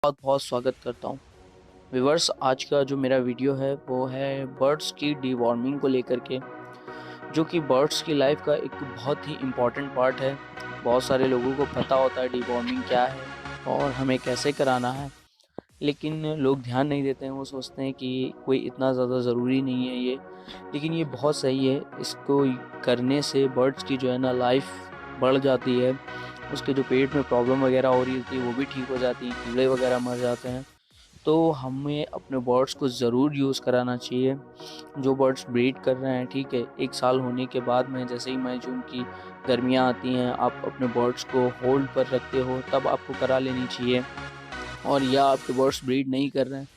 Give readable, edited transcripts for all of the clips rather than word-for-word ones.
बहुत बहुत स्वागत करता हूँ। व्यूअर्स, आज का जो मेरा वीडियो है वो है बर्ड्स की डीवॉर्मिंग को लेकर के, जो कि बर्ड्स की लाइफ का एक बहुत ही इम्पॉर्टेंट पार्ट है। बहुत सारे लोगों को पता होता है डीवॉर्मिंग क्या है और हमें कैसे कराना है, लेकिन लोग ध्यान नहीं देते हैं। वो सोचते हैं कि कोई इतना ज़्यादा ज़रूरी नहीं है ये, लेकिन ये बहुत सही है। इसको करने से बर्ड्स की जो है ना लाइफ बढ़ जाती है। उसके जो पेट में प्रॉब्लम वगैरह हो रही होती है वो भी ठीक हो जाती है, कीड़े वगैरह मर जाते हैं। तो हमें अपने बर्ड्स को ज़रूर यूज़ कराना चाहिए। जो बर्ड्स ब्रीड कर रहे हैं, ठीक है, 1 साल होने के बाद में, जैसे ही मई जून की गर्मियाँ आती हैं, आप अपने बर्ड्स को होल्ड पर रखते हो तब आपको करा लेनी चाहिए। और या आपके बर्ड्स ब्रीड नहीं कर रहे हैं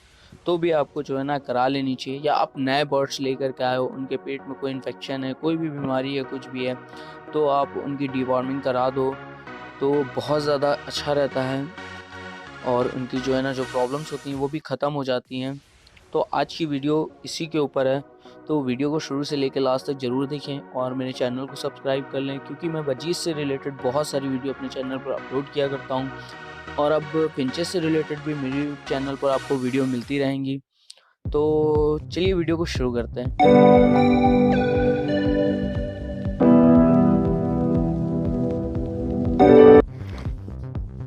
तो भी आपको जो है ना करा लेनी चाहिए। या आप नए बर्ड्स लेकर के आए हो, उनके पेट में कोई इन्फेक्शन है, कोई भी बीमारी है, कुछ भी है, तो आप उनकी डीवॉर्मिंग करा दो तो बहुत ज़्यादा अच्छा रहता है और उनकी जो है ना जो प्रॉब्लम्स होती हैं वो भी ख़त्म हो जाती हैं। तो आज की वीडियो इसी के ऊपर है, तो वीडियो को शुरू से लेकर लास्ट तक ज़रूर देखें और मेरे चैनल को सब्सक्राइब कर लें, क्योंकि मैं बजीज से रिलेटेड बहुत सारी वीडियो अपने चैनल पर अपलोड किया करता हूँ। और अब फिंचेस से रिलेटेड भी मेरे चैनल पर आपको वीडियो मिलती रहेंगी। तो चलिए वीडियो को शुरू करते हैं।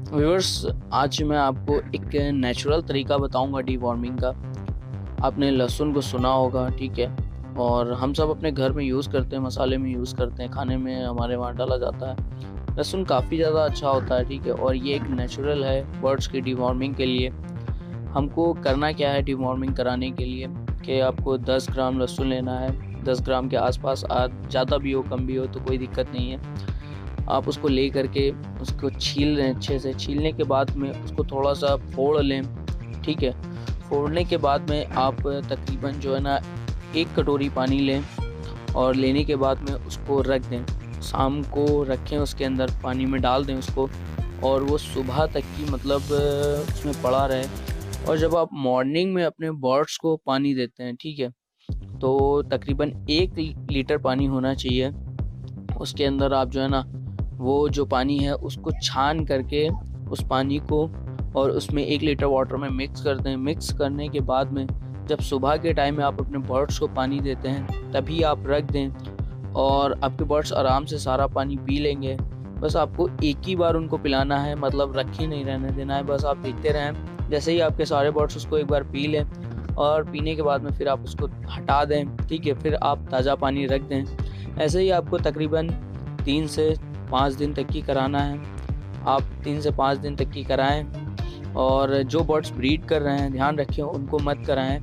व्यूअर्स, आज मैं आपको एक नेचुरल तरीका बताऊंगा डीवॉर्मिंग का। आपने लहसुन को सुना होगा, ठीक है, और हम सब अपने घर में यूज़ करते हैं, मसाले में यूज़ करते हैं, खाने में हमारे वहाँ डाला जाता है। लहसुन काफ़ी ज़्यादा अच्छा होता है, ठीक है, और ये एक नेचुरल है बर्ड्स की डीवॉर्मिंग के लिए। हमको करना क्या है डीवॉर्मिंग कराने के लिए, कि आपको 10 ग्राम लहसुन लेना है। 10 ग्राम के आसपास, ज़्यादा भी हो कम भी हो तो कोई दिक्कत नहीं है। आप उसको ले करके उसको छील लें अच्छे से। छीलने के बाद में उसको थोड़ा सा फोड़ लें, ठीक है। फोड़ने के बाद में आप तकरीबन जो है ना 1 कटोरी पानी लें और लेने के बाद में उसको रख दें। शाम को रखें, उसके अंदर पानी में डाल दें उसको, और वो सुबह तक की मतलब उसमें पड़ा रहे। और जब आप मॉर्निंग में अपने बर्ड्स को पानी देते हैं, ठीक है, तो तकरीबन 1 लीटर पानी होना चाहिए। उसके अंदर आप जो है ना वो जो पानी है उसको छान करके उस पानी को और उसमें 1 लीटर वाटर में मिक्स कर दें। मिक्स करने के बाद में जब सुबह के टाइम में आप अपने बर्ड्स को पानी देते हैं तभी आप रख दें, और आपके बर्ड्स आराम से सारा पानी पी लेंगे। बस आपको एक ही बार उनको पिलाना है, मतलब रखे नहीं रहने देना है। बस आप देखते रहें, जैसे ही आपके सारे बर्ड्स उसको एक बार पी लें और पीने के बाद में फिर आप उसको हटा दें, ठीक है, फिर आप ताज़ा पानी रख दें। ऐसे ही आपको तकरीबन 3 से 5 दिन तक की कराना है। आप 3 से 5 दिन तक की कराएं। और जो बर्ड्स ब्रीड कर रहे हैं ध्यान रखें, उनको मत कराएं,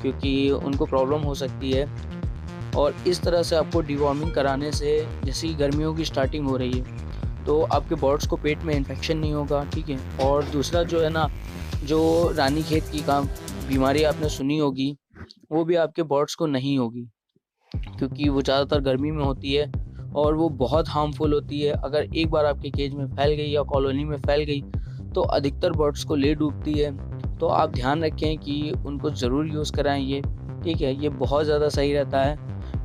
क्योंकि उनको प्रॉब्लम हो सकती है। और इस तरह से आपको डीवॉर्मिंग कराने से, जैसे ही गर्मियों की स्टार्टिंग हो रही है, तो आपके बर्ड्स को पेट में इन्फेक्शन नहीं होगा, ठीक है। और दूसरा जो है ना, जो रानीखेत की काम बीमारी आपने सुनी होगी, वो भी आपके बर्ड्स को नहीं होगी, क्योंकि वो ज़्यादातर गर्मी में होती है और वो बहुत हार्मफुल होती है। अगर एक बार आपके केज में फैल गई या कॉलोनी में फैल गई तो अधिकतर बर्ड्स को ले डूबती है। तो आप ध्यान रखें कि उनको ज़रूर यूज़ कराएं ये, ठीक है, ये बहुत ज़्यादा सही रहता है।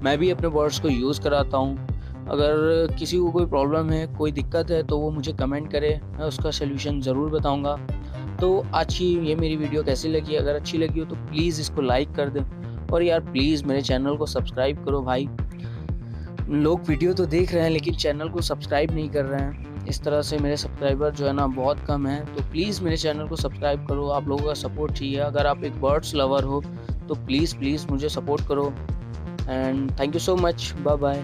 मैं भी अपने बर्ड्स को यूज़ कराता हूँ। अगर किसी को कोई प्रॉब्लम है, कोई दिक्कत है, तो वो मुझे कमेंट करे, मैं उसका सलूशन ज़रूर बताऊँगा। तो आज की ये मेरी वीडियो कैसी लगी? अगर अच्छी लगी हो तो प्लीज़ इसको लाइक कर दें, और यार प्लीज़ मेरे चैनल को सब्सक्राइब करो भाई। लोग वीडियो तो देख रहे हैं लेकिन चैनल को सब्सक्राइब नहीं कर रहे हैं। इस तरह से मेरे सब्सक्राइबर जो है ना बहुत कम हैं। तो प्लीज़ मेरे चैनल को सब्सक्राइब करो, आप लोगों का सपोर्ट चाहिए। अगर आप एक बर्ड्स लवर हो तो प्लीज़ मुझे सपोर्ट करो। And thank you so much, bye bye.